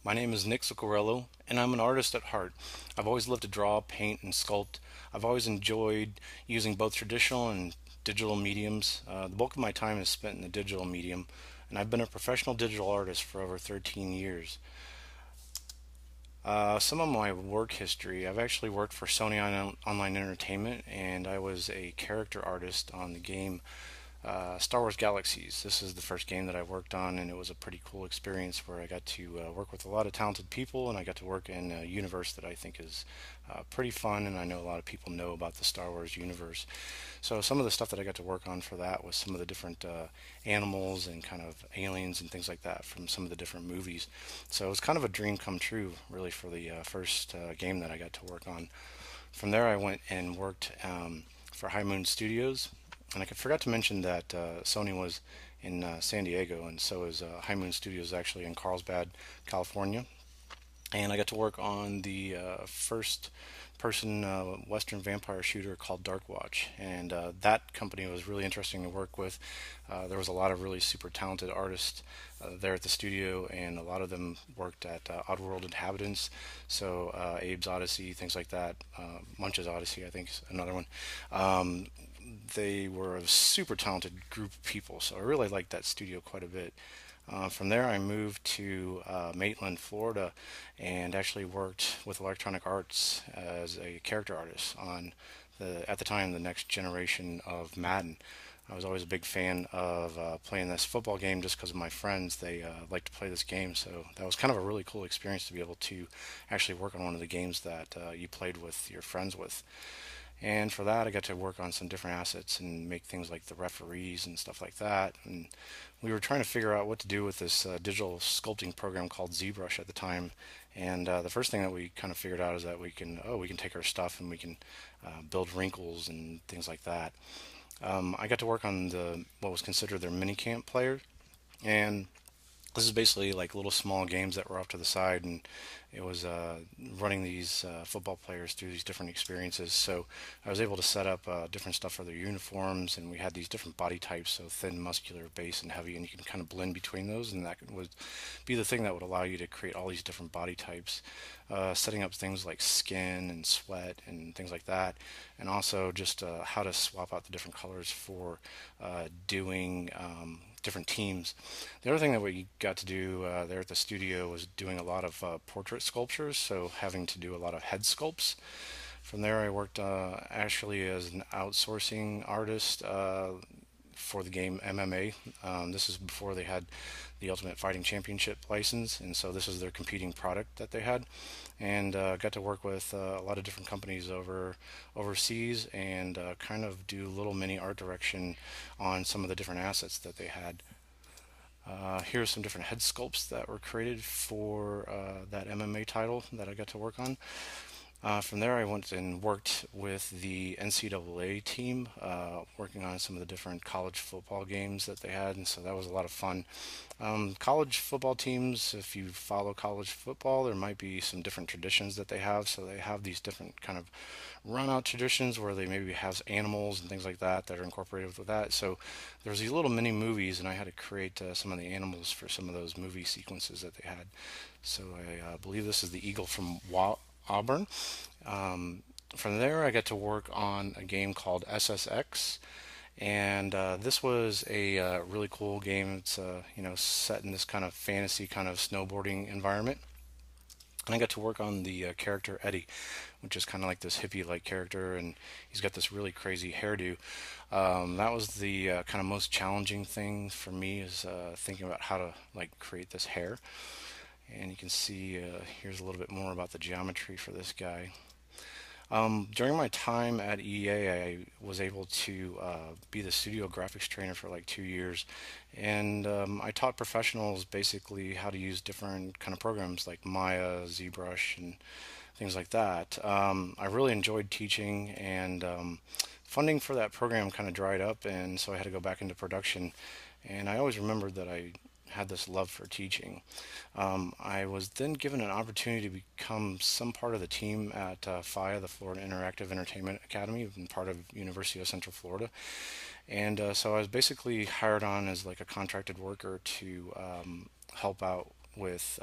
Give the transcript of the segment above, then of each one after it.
My name is Nick Zuccarello, and I'm an artist at heart. I've always loved to draw, paint, and sculpt. I've always enjoyed using both traditional and digital mediums. The bulk of my time is spent in the digital medium, and I've been a professional digital artist for over 13 years. Some of my work history, I've actually worked for Sony Online Entertainment, and I was a character artist on the game Star Wars Galaxies. This is the first game that I worked on, and it was a pretty cool experience where I got to work with a lot of talented people, and I got to work in a universe that I think is pretty fun, and I know a lot of people know about the Star Wars universe. So some of the stuff that I got to work on for that was some of the different animals and kind of aliens and things like that from some of the different movies. So it was kind of a dream come true, really, for the first game that I got to work on. From there, I went and worked for High Moon Studios, and I forgot to mention that Sony was in San Diego, and so is High Moon Studios actually in Carlsbad, California. And I got to work on the first person Western vampire shooter called Dark Watch. And that company was really interesting to work with. There was a lot of really super talented artists there at the studio, and a lot of them worked at Oddworld Inhabitants, so Abe's Odyssey, things like that. Munch's Odyssey, I think, is another one. They were a super talented group of people, so I really liked that studio quite a bit. From there, I moved to Maitland, Florida, and actually worked with Electronic Arts as a character artist on at the time, the next generation of Madden. I was always a big fan of playing this football game just because of my friends. They like to play this game, so that was kind of a really cool experience to be able to actually work on one of the games that you played with your friends with. And for that, I got to work on some different assets and make things like the referees and stuff like that. And we were trying to figure out what to do with this digital sculpting program called ZBrush at the time. And the first thing that we kind of figured out is that we can take our stuff and we can build wrinkles and things like that. I got to work on the what was considered their mini camp player, and this is basically like little small games that were off to the side, and it was running these football players through these different experiences. So I was able to set up different stuff for their uniforms, and we had these different body types, so thin, muscular, base, and heavy, and you can kind of blend between those, and that would be the thing that would allow you to create all these different body types, setting up things like skin and sweat and things like that, and also just how to swap out the different colors for doing different teams. The other thing that we got to do there at the studio was doing a lot of portrait sculptures, so having to do a lot of head sculpts. From there, I worked actually as an outsourcing artist for the game MMA. This is before they had the Ultimate Fighting Championship license, and so this is their competing product that they had. And got to work with a lot of different companies overseas and kind of do little mini art direction on some of the different assets that they had. Here's some different head sculpts that were created for that MMA title that I got to work on. From there, I went and worked with the NCAA team, working on some of the different college football games that they had, and so that was a lot of fun. College football teams, if you follow college football, there might be some different traditions that they have. So they have these different kind of run out traditions where they maybe have animals and things like that that are incorporated with that. So there's these little mini movies, and I had to create some of the animals for some of those movie sequences that they had. So I believe this is the eagle from Auburn. From there, I got to work on a game called SSX, and this was a really cool game. It's set in this kind of fantasy kind of snowboarding environment. And I got to work on the character Eddie, which is kind of like this hippie-like character, and he's got this really crazy hairdo. That was the kind of most challenging thing for me is thinking about how to like create this hair. And you can see here's a little bit more about the geometry for this guy. During my time at EA, I was able to be the studio graphics trainer for like 2 years, and I taught professionals basically how to use different kind of programs like Maya, ZBrush, and things like that. I really enjoyed teaching, and funding for that program kind of dried up, and so I had to go back into production. And I always remembered that I had this love for teaching. I was then given an opportunity to become some part of the team at FIA, the Florida Interactive Entertainment Academy, and part of University of Central Florida. And so I was basically hired on as like a contracted worker to help out with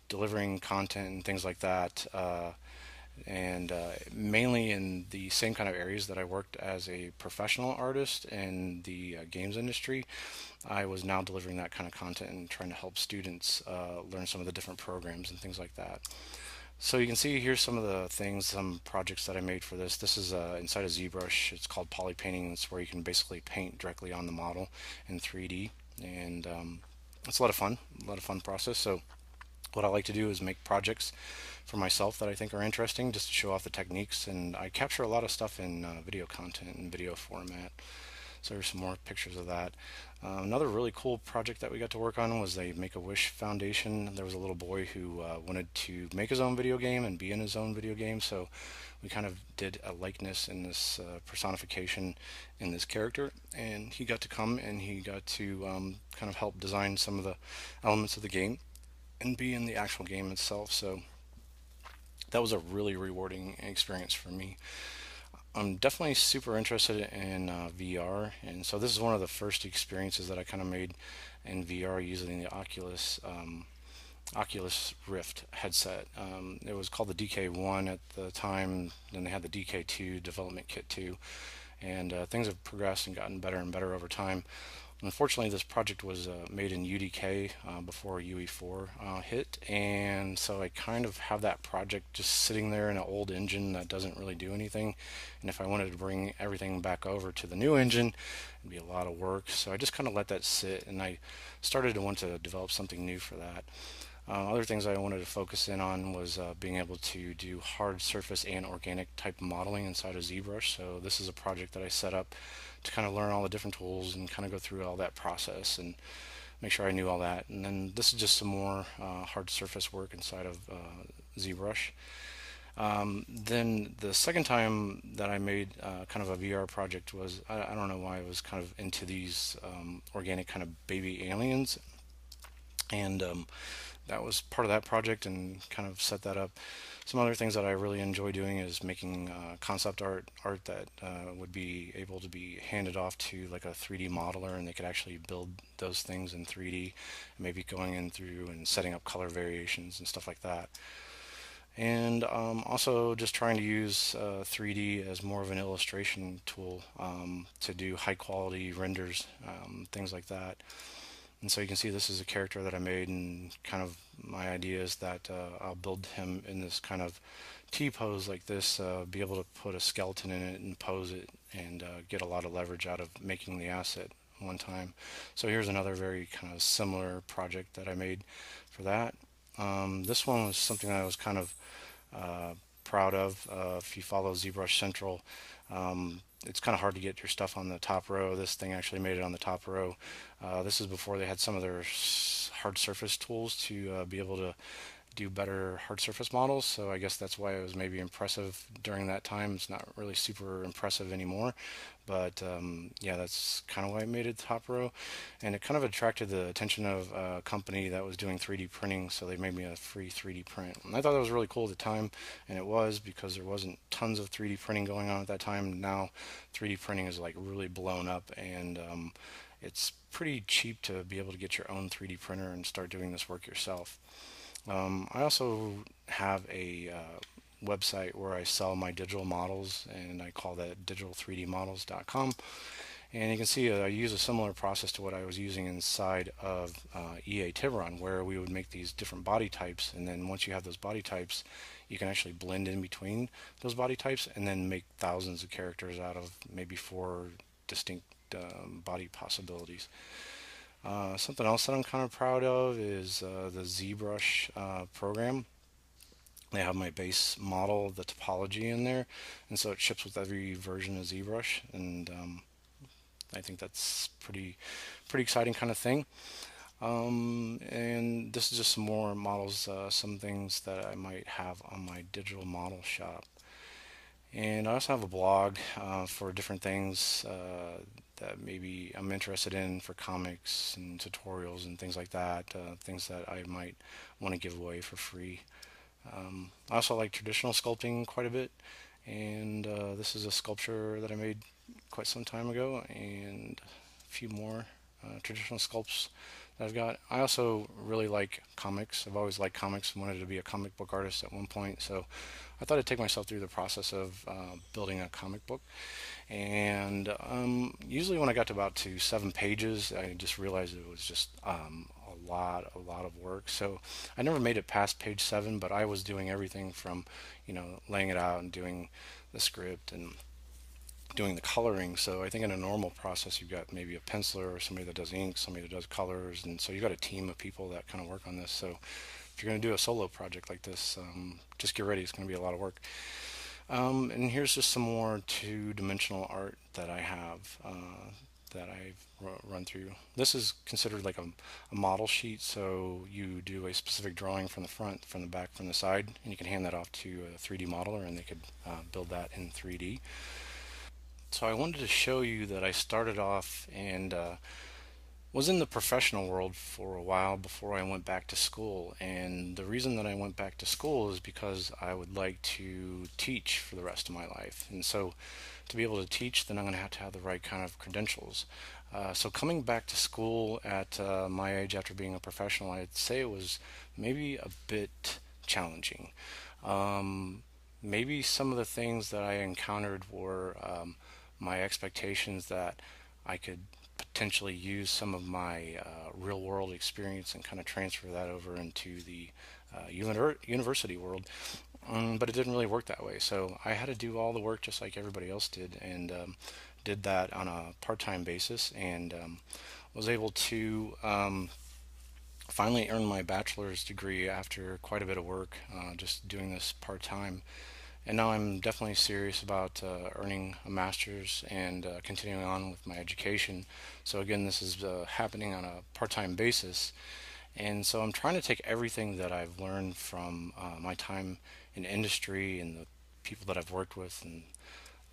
delivering content and things like that, and mainly in the same kind of areas that I worked as a professional artist in the games industry. I was now delivering that kind of content and trying to help students learn some of the different programs and things like that. So you can see here's some of the things, some projects that I made for this. This is inside a ZBrush. It's called poly painting. It's where you can basically paint directly on the model in 3D, and it's a lot of fun, process. So what I like to do is make projects for myself that I think are interesting, just to show off the techniques. And I capture a lot of stuff in video content and video format. So there's some more pictures of that. Another really cool project that we got to work on was the Make-A-Wish Foundation. There was a little boy who wanted to make his own video game and be in his own video game, so we kind of did a likeness in this personification in this character, and he got to come and he got to kind of help design some of the elements of the game and be in the actual game itself. So that was a really rewarding experience for me. I'm definitely super interested in VR, and so this is one of the first experiences that I kind of made in VR using the Oculus Rift headset. It was called the DK1 at the time, then they had the DK2 development kit 2, and things have progressed and gotten better and better over time. Unfortunately, this project was made in UDK before UE4 hit, and so I kind of have that project just sitting there in an old engine that doesn't really do anything. And if I wanted to bring everything back over to the new engine, it'd be a lot of work. So I just kind of let that sit, and I started to want to develop something new for that. Other things I wanted to focus in on was being able to do hard surface and organic type modeling inside of ZBrush. So this is a project that I set up to kind of learn all the different tools and kind of go through all that process and make sure I knew all that. And then this is just some more hard surface work inside of ZBrush. Then the second time that I made kind of a VR project was, I don't know why I was kind of into these organic kind of baby aliens, and that was part of that project and kind of set that up. Some other things that I really enjoy doing is making concept art that would be able to be handed off to like a 3D modeler, and they could actually build those things in 3D, and maybe going in through and setting up color variations and stuff like that. And also just trying to use 3D as more of an illustration tool to do high quality renders, things like that. And so you can see this is a character that I made, and kind of my idea is that I'll build him in this kind of T-pose like this, be able to put a skeleton in it and pose it, and get a lot of leverage out of making the asset one time. So here's another very kind of similar project that I made for that. This one was something that I was kind of proud of. If you follow ZBrush Central, it's kind of hard to get your stuff on the top row. This thing actually made it on the top row. This is before they had some of their hard surface tools to be able to do better hard surface models, so I guess that's why it was maybe impressive during that time. It's not really super impressive anymore, but yeah, that's kind of why I made it top row, and it kind of attracted the attention of a company that was doing 3D printing, so they made me a free 3D print. And I thought that was really cool at the time, and it was, because there wasn't tons of 3D printing going on at that time. Now 3D printing is like really blown up, and it's pretty cheap to be able to get your own 3D printer and start doing this work yourself. I also have a website where I sell my digital models, and I call that digital3dmodels.com. And you can see I use a similar process to what I was using inside of EA Tiburon, where we would make these different body types, and then once you have those body types, you can actually blend in between those body types and then make thousands of characters out of maybe 4 distinct body possibilities. Something else that I'm kind of proud of is the ZBrush program. They have my base model, the topology in there, and so it ships with every version of ZBrush, and I think that's pretty exciting kind of thing. And this is just some more models, some things that I might have on my digital model shop. And I also have a blog for different things that maybe I'm interested in, for comics and tutorials and things like that, things that I might want to give away for free. I also like traditional sculpting quite a bit, and this is a sculpture that I made quite some time ago, and a few more traditional sculpts that I've got. I also really like comics. I've always liked comics and wanted to be a comic book artist at one point. So I thought I'd take myself through the process of building a comic book. And usually when I got to about to 7 pages, I just realized it was just a lot of work. So I never made it past page 7, but I was doing everything from, laying it out and doing the script and doing the coloring. So I think in a normal process, you've got maybe a penciler or somebody that does ink, somebody that does colors, and so you've got a team of people that kind of work on this. So if you're going to do a solo project like this, just get ready. It's going to be a lot of work. And here's just some more two-dimensional art that I have that I've run through. This is considered like a model sheet, so you do a specific drawing from the front, from the back, from the side, and you can hand that off to a 3D modeler, and they could build that in 3D. So I wanted to show you that I started off and was in the professional world for a while before I went back to school. And the reason that I went back to school is because I would like to teach for the rest of my life. And so to be able to teach, then I'm going to have the right kind of credentials. So coming back to school at my age after being a professional, I'd say it was maybe a bit challenging. Maybe some of the things that I encountered were my expectations that I could potentially use some of my real world experience and kind of transfer that over into the university world. But it didn't really work that way. So I had to do all the work just like everybody else did, and did that on a part time basis, and was able to finally earn my bachelor's degree after quite a bit of work, just doing this part time. And now I'm definitely serious about earning a master's and continuing on with my education. So again, this is happening on a part-time basis. And so I'm trying to take everything that I've learned from my time in industry and the people that I've worked with and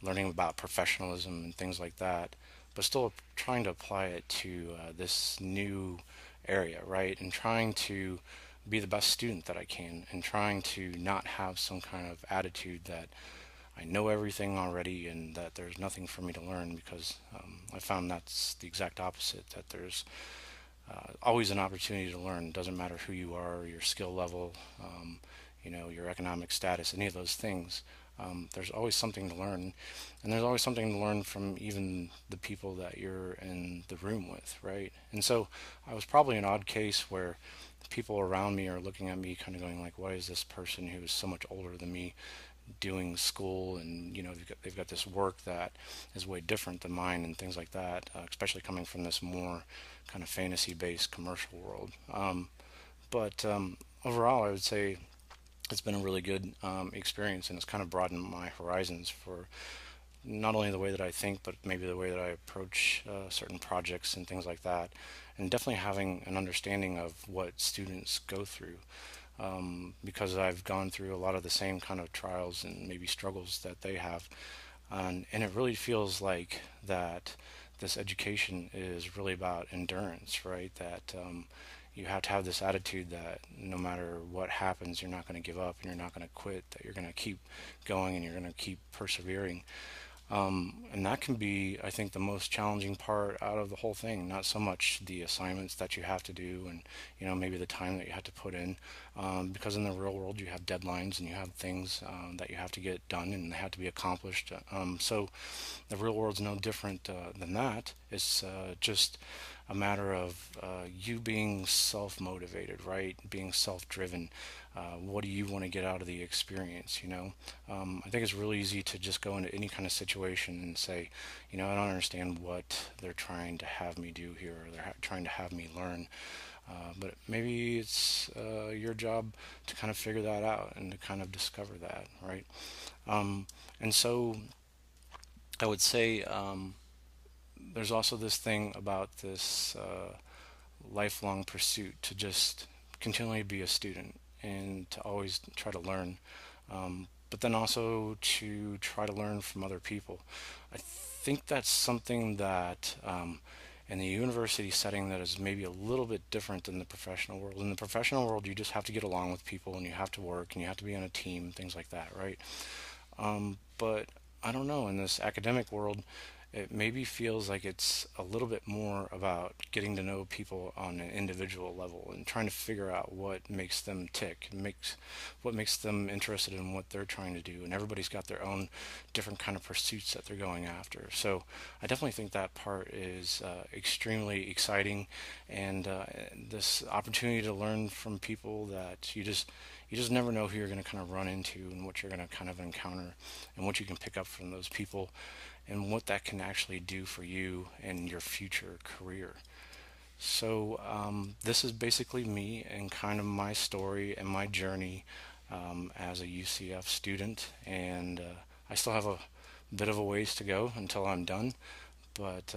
learning about professionalism and things like that, but still trying to apply it to this new area, right? And trying to be the best student that I can, and trying to not have some kind of attitude that I know everything already and that there's nothing for me to learn, because I found that's the exact opposite, that there's always an opportunity to learn. It doesn't matter who you are, your skill level, your economic status, any of those things. There's always something to learn, and there's always something to learn from even the people that you're in the room with, right? And so I was probably an odd case where people around me are looking at me kind of going like, why is this person who is so much older than me doing school, and they've got this work that is way different than mine and things like that, especially coming from this more kind of fantasy based commercial world. But overall I would say it's been a really good experience, and it's kind of broadened my horizons for not only the way that I think, but maybe the way that I approach certain projects and things like that, and definitely having an understanding of what students go through, because I've gone through a lot of the same kind of trials and maybe struggles that they have, and it really feels like that this education is really about endurance, right? That you have to have this attitude that no matter what happens, you're not going to give up and you're not going to quit, that you're going to keep going and you're going to keep persevering. And that can be, I think, the most challenging part out of the whole thing. Not so much the assignments that you have to do, and maybe the time that you have to put in, because in the real world you have deadlines and you have things that you have to get done and they have to be accomplished. So the real world's no different than that. It's just a matter of you being self-motivated, right? Being self-driven. What do you want to get out of the experience? I think it's really easy to just go into any kind of situation and say, I don't understand what they're trying to have me do here, or they're trying to have me learn. But maybe it's your job to kind of figure that out and to kind of discover that, right? And so I would say there's also this thing about this lifelong pursuit to just continually be a student and to always try to learn, but then also to try to learn from other people. I think that's something that in the university setting that is maybe a little bit different than the professional world. In the professional world, you just have to get along with people and you have to work and you have to be on a team, things like that, right? But I don't know, in this academic world, it maybe feels like it's a little bit more about getting to know people on an individual level and trying to figure out what makes them tick and what makes them interested in what they're trying to do. And everybody's got their own different kind of pursuits that they're going after. So I definitely think that part is extremely exciting, and this opportunity to learn from people that you just never know who you're going to kind of run into and what you're going to kind of encounter and what you can pick up from those people and what that can actually do for you and your future career. So, this is basically me and kind of my story and my journey as a UCF student. And I still have a bit of a ways to go until I'm done, but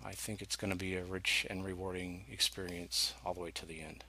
I think it's going to be a rich and rewarding experience all the way to the end.